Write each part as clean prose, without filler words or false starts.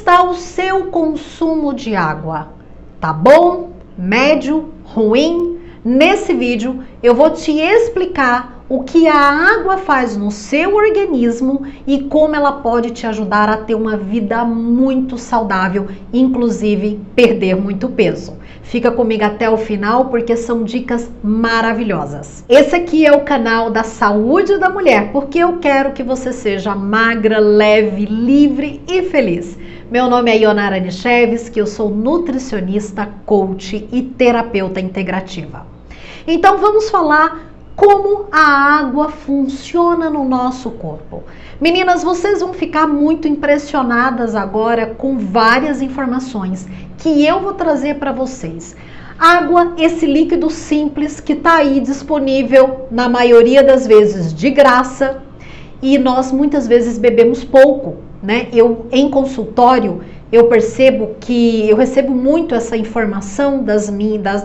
está o seu consumo de água? Tá bom? Médio? Ruim? Nesse vídeo eu vou te explicar o que a água faz no seu organismo e como ela pode te ajudar a ter uma vida muito saudável, inclusive perder muito peso. Fica comigo até o final porque são dicas maravilhosas. Esse aqui é o canal da Saúde da Mulher, porque eu quero que você seja magra, leve, livre e feliz. Meu nome é Ionara Nichevski, eu sou nutricionista, coach e terapeuta integrativa. Então vamos falar como a água funciona no nosso corpo. Meninas, vocês vão ficar muito impressionadas agora com várias informações que eu vou trazer para vocês. Água, esse líquido simples que está aí disponível na maioria das vezes de graça e nós muitas vezes bebemos pouco, né? Em consultório eu percebo que eu recebo muito essa informação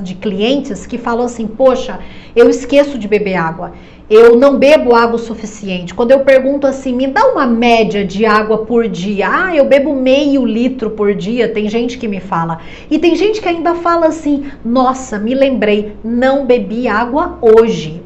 de clientes que falam assim: poxa, eu esqueço de beber água, eu não bebo água o suficiente. Quando eu pergunto assim, me dá uma média de água por dia, eu bebo meio litro por dia, tem gente que me fala. E tem gente que ainda fala assim: nossa, me lembrei, não bebi água hoje.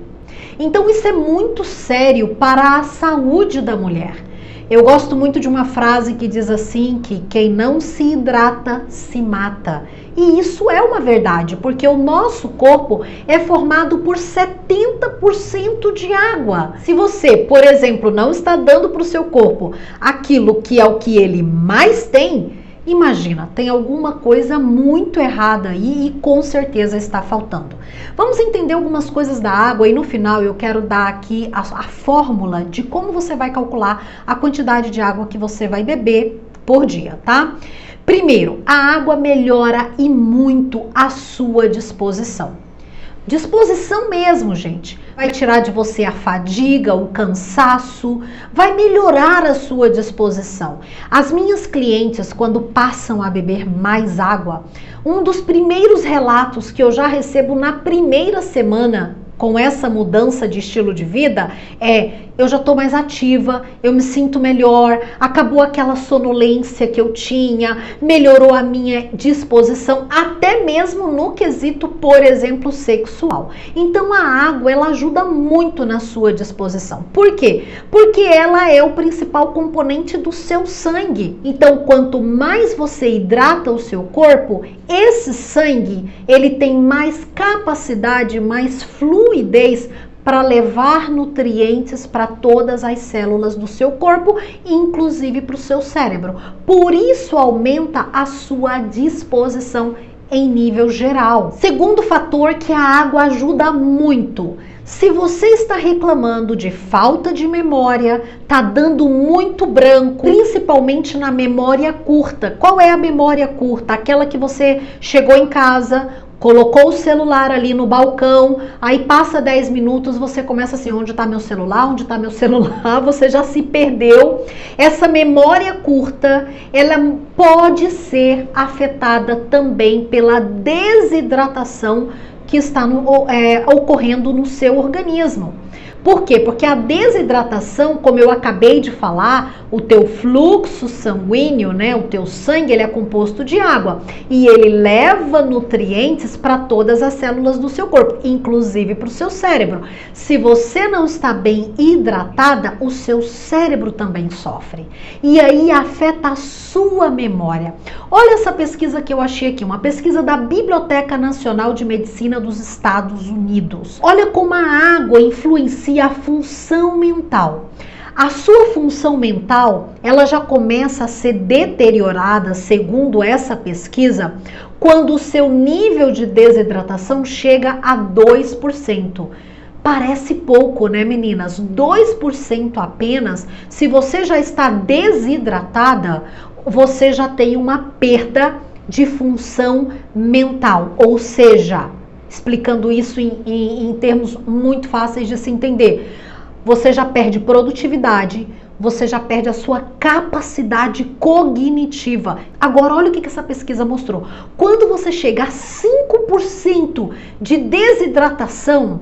Então isso é muito sério para a saúde da mulher. Eu gosto muito de uma frase que diz assim, que quem não se hidrata, se mata. E isso é uma verdade, porque o nosso corpo é formado por 70% de água. Se você, por exemplo, não está dando para o seu corpo aquilo que é o que ele mais tem, imagina, tem alguma coisa muito errada aí e com certeza está faltando. Vamos entender algumas coisas da água e no final eu quero dar aqui a fórmula de como você vai calcular a quantidade de água que você vai beber por dia, tá? Primeiro, a água melhora e muito a sua disposição. Disposição mesmo, gente. Vai tirar de você a fadiga, o cansaço, vai melhorar a sua disposição. As minhas clientes, quando passam a beber mais água, um dos primeiros relatos que eu já recebo na primeira semana com essa mudança de estilo de vida é: eu já estou mais ativa, eu me sinto melhor, acabou aquela sonolência que eu tinha, melhorou a minha disposição, até mesmo no quesito, por exemplo, sexual. Então a água, ela ajuda muito na sua disposição. Por quê? Porque ela é o principal componente do seu sangue. Então quanto mais você hidrata o seu corpo, esse sangue, ele tem mais capacidade, mais fluidez para levar nutrientes para todas as células do seu corpo, inclusive para o seu cérebro. Por isso aumenta a sua disposição em nível geral. Segundo fator que a água ajuda muito. Se você está reclamando de falta de memória, tá dando muito branco, principalmente na memória curta. Qual é a memória curta? Aquela que você chegou em casa, colocou o celular ali no balcão, aí passa 10 minutos, você começa assim: onde está meu celular? Onde está meu celular? Você já se perdeu. Essa memória curta, ela pode ser afetada também pela desidratação que está ocorrendo no seu organismo. Por quê? Porque a desidratação, como eu acabei de falar, o teu fluxo sanguíneo, né, o teu sangue, ele é composto de água e ele leva nutrientes para todas as células do seu corpo, inclusive para o seu cérebro. Se você não está bem hidratada, o seu cérebro também sofre e aí afeta a sua memória. Olha essa pesquisa que eu achei aqui, uma pesquisa da Biblioteca Nacional de Medicina dos Estados Unidos. Olha como a água influencia a função mental. A sua função mental, ela já começa a ser deteriorada, segundo essa pesquisa, quando o seu nível de desidratação chega a 2%. Parece pouco, né, meninas? 2% apenas. Se você já está desidratada, você já tem uma perda de função mental, ou seja, explicando isso em termos muito fáceis de se entender, você já perde produtividade, você já perde a sua capacidade cognitiva. Agora, olha o que essa pesquisa mostrou. Quando você chega a 5% de desidratação,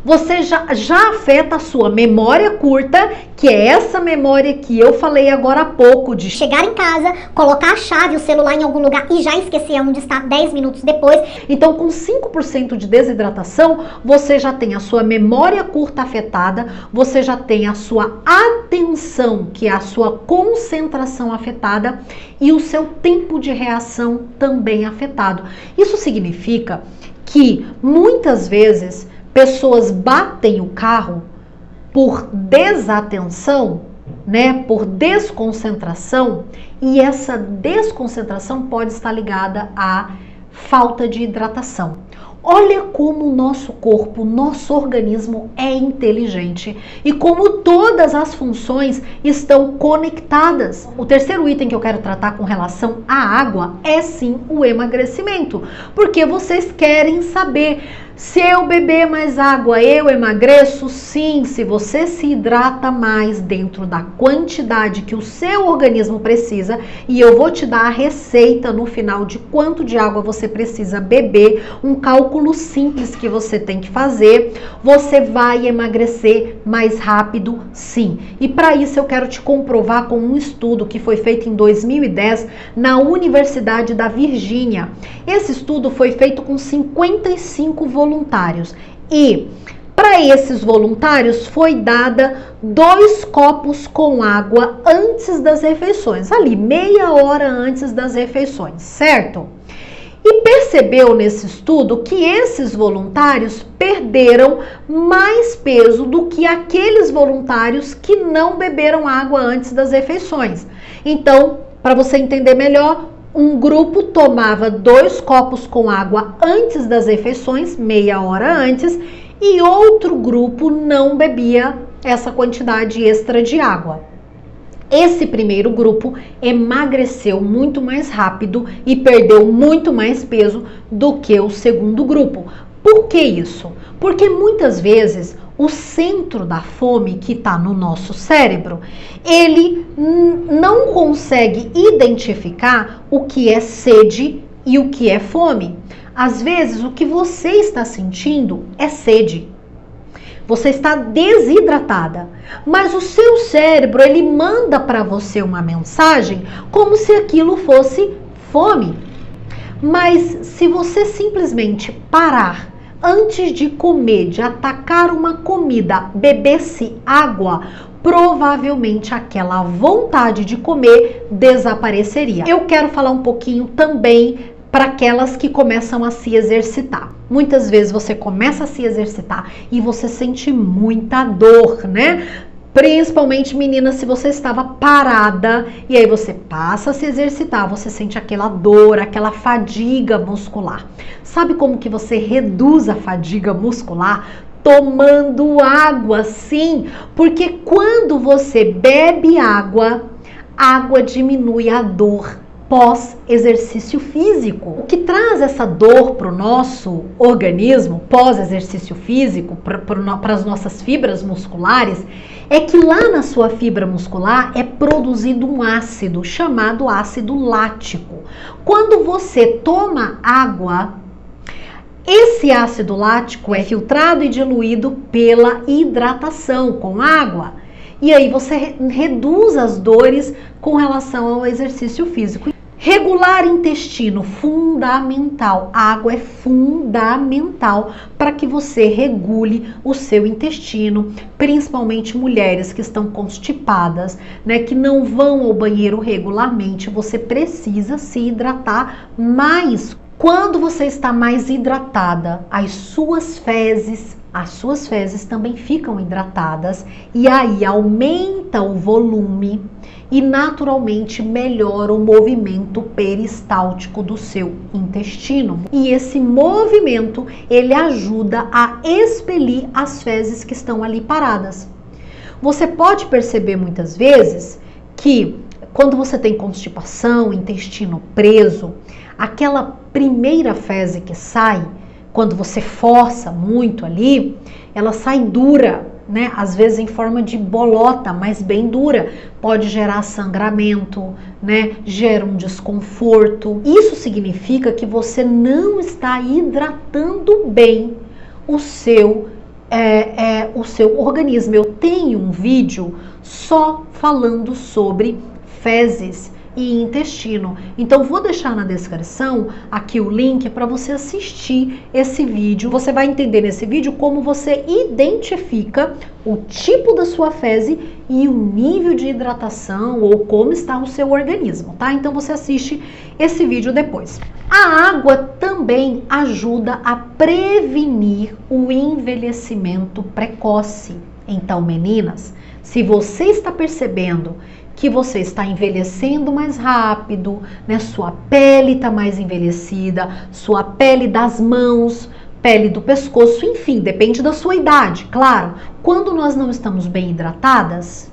você já afeta a sua memória curta, que é essa memória que eu falei agora há pouco, de chegar em casa, colocar a chave, o celular em algum lugar e já esquecer onde está 10 minutos depois. Então, com 5% de desidratação, você já tem a sua memória curta afetada, você já tem a sua atenção, que é a sua concentração afetada, e o seu tempo de reação também afetado. Isso significa que muitas vezes pessoas batem o carro por desatenção, né, por desconcentração, e essa desconcentração pode estar ligada à falta de hidratação. Olha como o nosso corpo, nosso organismo é inteligente e como todas as funções estão conectadas. O terceiro item que eu quero tratar com relação à água é sim o emagrecimento, porque vocês querem saber: se eu beber mais água, eu emagreço? Sim, se você se hidrata mais dentro da quantidade que o seu organismo precisa, e eu vou te dar a receita no final de quanto de água você precisa beber, um cálculo simples que você tem que fazer, você vai emagrecer mais rápido, sim. E para isso eu quero te comprovar com um estudo que foi feito em 2010 na Universidade da Virgínia. Esse estudo foi feito com 55 voluntários e para esses voluntários foi dada 2 copos com água antes das refeições, ali meia hora antes das refeições, certo? E percebeu nesse estudo que esses voluntários perderam mais peso do que aqueles voluntários que não beberam água antes das refeições. Então, para você entender melhor, um grupo tomava 2 copos com água antes das refeições, meia hora antes, e outro grupo não bebia essa quantidade extra de água. Esse primeiro grupo emagreceu muito mais rápido e perdeu muito mais peso do que o segundo grupo. Por que isso? Porque muitas vezes o centro da fome, que está no nosso cérebro, ele não consegue identificar o que é sede e o que é fome. Às vezes, o que você está sentindo é sede. Você está desidratada, mas o seu cérebro, ele manda para você uma mensagem como se aquilo fosse fome. Mas se você simplesmente parar antes de comer, de atacar uma comida, bebesse água, provavelmente aquela vontade de comer desapareceria. Eu quero falar um pouquinho também para aquelas que começam a se exercitar. Muitas vezes você começa a se exercitar e você sente muita dor, né? Principalmente, meninas, se você estava parada e aí você passa a se exercitar, você sente aquela dor, aquela fadiga muscular. Sabe como que você reduz a fadiga muscular? Tomando água, sim, porque quando você bebe água, água diminui a dor pós-exercício físico. O que traz essa dor para o nosso organismo pós-exercício físico, para as nossas fibras musculares, é que lá na sua fibra muscular é produzido um ácido chamado ácido lático. Quando você toma água, esse ácido lático é filtrado e diluído pela hidratação com água. E aí você reduz as dores com relação ao exercício físico. Regular intestino, fundamental. A água é fundamental para que você regule o seu intestino, principalmente mulheres que estão constipadas, né, que não vão ao banheiro regularmente. Você precisa se hidratar mais. Quando você está mais hidratada, as suas fezes também ficam hidratadas e aí aumenta o volume e naturalmente melhora o movimento peristáltico do seu intestino. E esse movimento, ele ajuda a expelir as fezes que estão ali paradas. Você pode perceber muitas vezes que quando você tem constipação, intestino preso, aquela primeira fezes que sai, quando você força muito ali, ela sai dura, né? Às vezes em forma de bolota, mas bem dura. Pode gerar sangramento, né? Gera um desconforto. Isso significa que você não está hidratando bem o seu o seu organismo. Eu tenho um vídeo só falando sobre fezes e intestino. Então vou deixar na descrição aqui o link para você assistir esse vídeo. Você vai entender nesse vídeo como você identifica o tipo da sua fezes e o nível de hidratação ou como está o seu organismo, tá? Então você assiste esse vídeo depois. A água também ajuda a prevenir o envelhecimento precoce. Então, meninas, se você está percebendo que você está envelhecendo mais rápido, né? Sua pele está mais envelhecida, sua pele das mãos, pele do pescoço, enfim, depende da sua idade, claro. Quando nós não estamos bem hidratadas,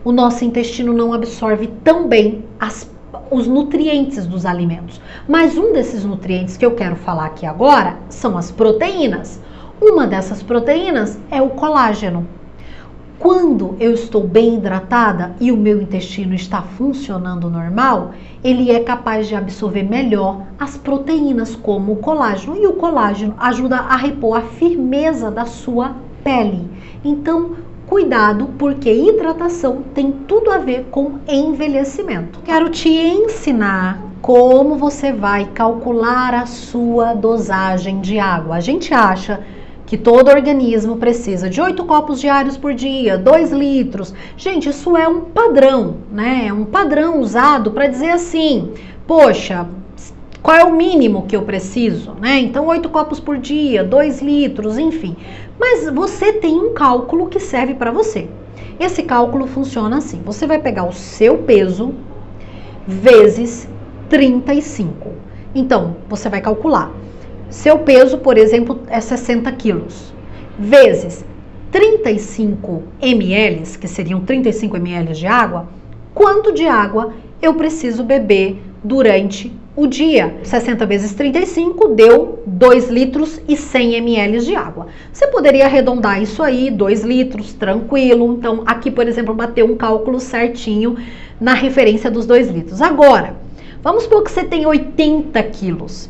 o nosso intestino não absorve tão bem os nutrientes dos alimentos. Mas um desses nutrientes que eu quero falar aqui agora são as proteínas. Uma dessas proteínas é o colágeno. Quando eu estou bem hidratada e o meu intestino está funcionando normal, ele é capaz de absorver melhor as proteínas como o colágeno. E o colágeno ajuda a repor a firmeza da sua pele. Então, cuidado, porque hidratação tem tudo a ver com envelhecimento. Quero te ensinar como você vai calcular a sua dosagem de água. A gente acha que todo organismo precisa de 8 copos diários por dia, 2 litros. Gente, isso é um padrão, né? É um padrão usado para dizer assim, poxa, qual é o mínimo que eu preciso, né? Então, 8 copos por dia, 2 litros, enfim. Mas você tem um cálculo que serve para você. Esse cálculo funciona assim, você vai pegar o seu peso vezes 35. Então, você vai calcular. Seu peso, por exemplo, é 60 quilos, vezes 35 ml, que seriam 35 ml de água, quanto de água eu preciso beber durante o dia? 60 vezes 35 deu 2 litros e 100 ml de água. Você poderia arredondar isso aí, 2 litros, tranquilo. Então, aqui, por exemplo, bateu um cálculo certinho na referência dos 2 litros. Agora, vamos supor que você tem 80 quilos.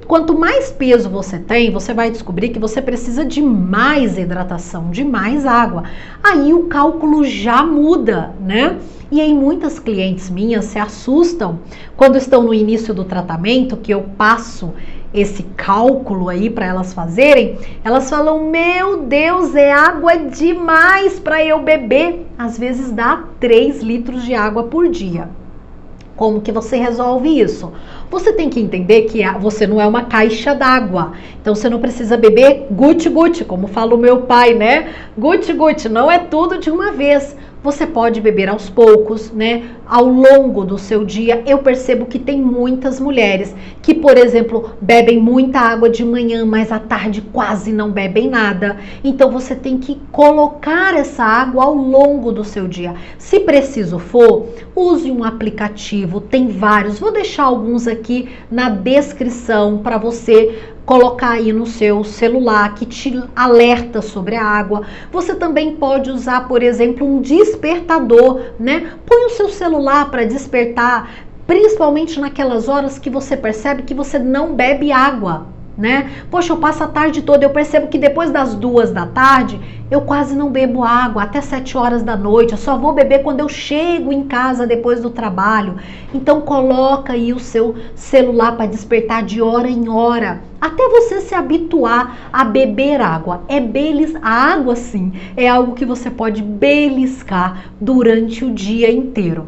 Quanto mais peso você tem, você vai descobrir que você precisa de mais hidratação, de mais água. Aí o cálculo já muda, né? E aí muitas clientes minhas se assustam quando estão no início do tratamento, que eu passo esse cálculo aí para elas fazerem. Elas falam, meu Deus, é água demais para eu beber. Às vezes dá 3 litros de água por dia. Como que você resolve isso? Você tem que entender que você não é uma caixa d'água. Então você não precisa beber guti-guti, como fala o meu pai, né? Guti-guti, não é tudo de uma vez. Você pode beber aos poucos, né? Ao longo do seu dia. Eu percebo que tem muitas mulheres que, por exemplo, bebem muita água de manhã, mas à tarde quase não bebem nada. Então você tem que colocar essa água ao longo do seu dia. Se preciso for, use um aplicativo, tem vários. Vou deixar alguns aqui na descrição para você colocar aí no seu celular que te alerta sobre a água. Você também pode usar, por exemplo, um despertador, né? Põe o seu celular para despertar, principalmente naquelas horas que você percebe que você não bebe água, né? Poxa, eu passo a tarde toda, eu percebo que depois das 2 da tarde eu quase não bebo água, até 7 horas da noite, eu só vou beber quando eu chego em casa depois do trabalho. Então coloca aí o seu celular para despertar de hora em hora, até você se habituar a beber água. A água sim, é algo que você pode beliscar durante o dia inteiro.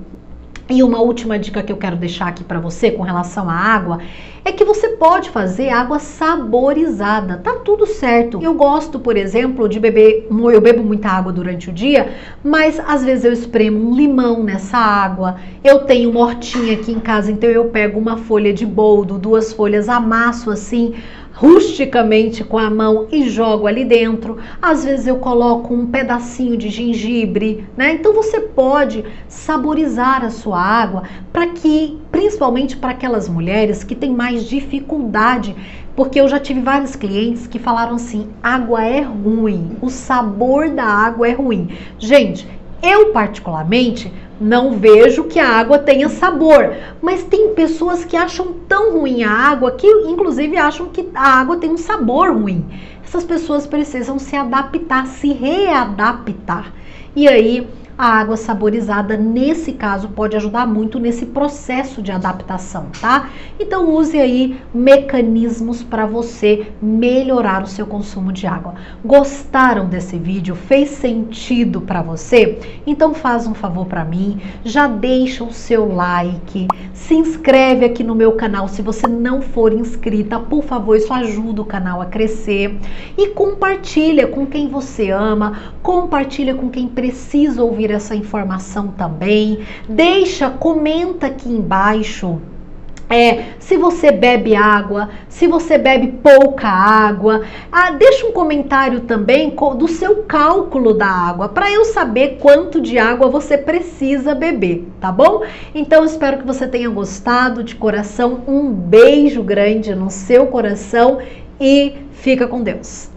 E uma última dica que eu quero deixar aqui para você com relação à água é que você pode fazer água saborizada, tá tudo certo. Eu gosto, por exemplo, de beber, eu bebo muita água durante o dia, mas às vezes eu espremo um limão nessa água. Eu tenho uma hortinha aqui em casa, então eu pego uma folha de boldo, 2 folhas, amasso assim, rusticamente com a mão e jogo ali dentro. Às vezes eu coloco um pedacinho de gengibre, né? Então você pode saborizar a sua água para que, principalmente para aquelas mulheres que têm mais dificuldade, porque eu já tive vários clientes que falaram assim, água é ruim, o sabor da água é ruim. Gente, eu particularmente não vejo que a água tenha sabor. Mas tem pessoas que acham tão ruim a água que inclusive acham que a água tem um sabor ruim. Essas pessoas precisam se adaptar, se readaptar. E aí, a água saborizada, nesse caso, pode ajudar muito nesse processo de adaptação, tá? Então, use aí mecanismos para você melhorar o seu consumo de água. Gostaram desse vídeo? Fez sentido para você? Então, faz um favor para mim, já deixa o seu like, se inscreve aqui no meu canal se você não for inscrita, por favor, isso ajuda o canal a crescer. E compartilha com quem você ama, compartilha com quem precisa ouvir essa informação também. Comenta aqui embaixo se você bebe água, se você bebe pouca água. Deixa um comentário também do seu cálculo da água, para eu saber quanto de água você precisa beber, tá bom? Então, espero que você tenha gostado de coração. Um beijo grande no seu coração e fica com Deus.